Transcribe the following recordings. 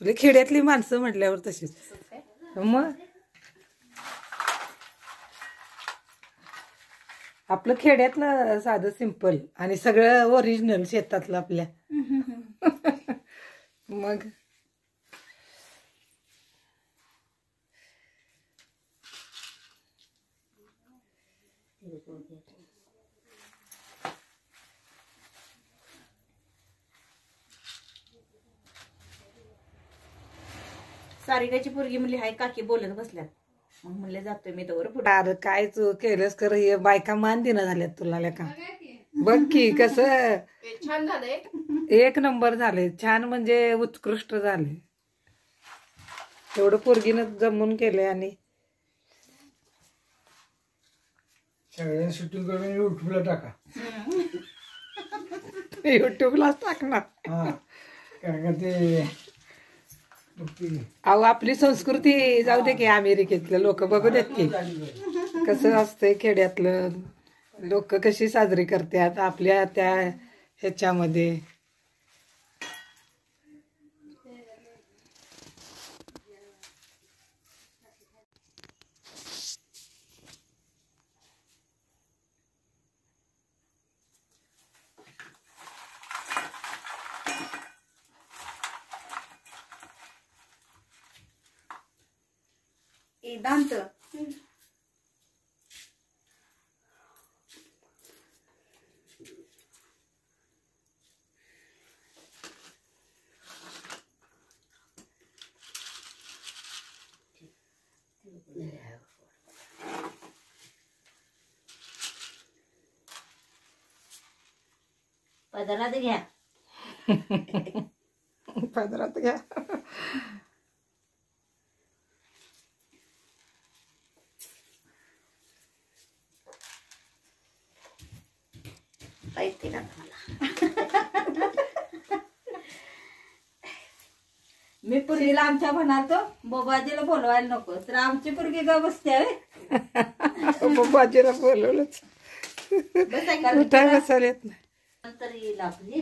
आपली खेड्यातली माणसं म्हटल्यावर तशीच मग आपलं खेड्यातलं साधं सिंपल आणि सगळं ओरिजिनल शेतातलं आपल्या मग सारिकाची पोरगी म्हणली हाय काकी बोलत बसल्यात मग म्हणले जातोय मी तर अरे काय तू केलंस कर हे बायका मान दिना झाल्यात तुला लेका बघ की कसं छान झालंय एक नंबर झाले छान म्हणजे उत्कृष्ट झाले एवढं पोरगीनं जमून केलंय आणि सगळ्या शूटिंग करून युट्यूबला टाका युट्यूबलाच टाकणार हा कारण का ते अहो आपली संस्कृती जाऊ दे की अमेरिकेतलं लोक बघू देत की कसं असतंय खेड्यातलं लोक कशी साजरी करतात आपल्या त्या ह्याच्यामध्ये दांत पदरात घ्या पदरात घ्या मी पोरगीला आमच्या म्हणालतो बोबाजीला बोलवायला नको तर आमची पोरगी ग बसते बाजीला बोलवलंच उठा बसायला येत नाही नंतर येईल आपली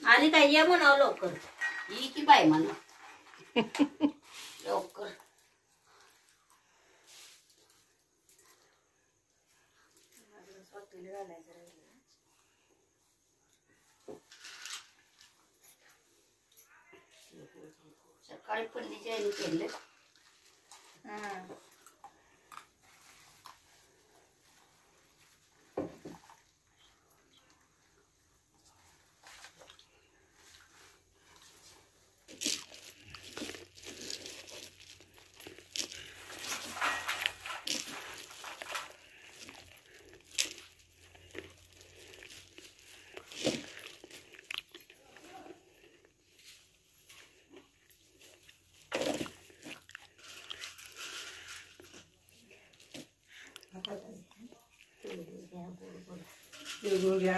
आली काय ये म्हणावं लवकर ये की बाय म्हणा लवकर सकाळी पंडीच्या आईने केलं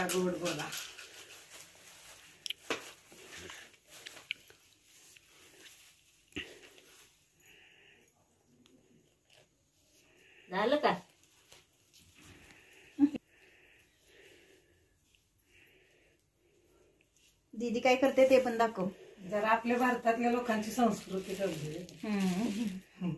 गोड बोला झालं का दीदी काय करते ते पण दाखव जरा आपल्या भारतातल्या लोकांची संस्कृती समजेल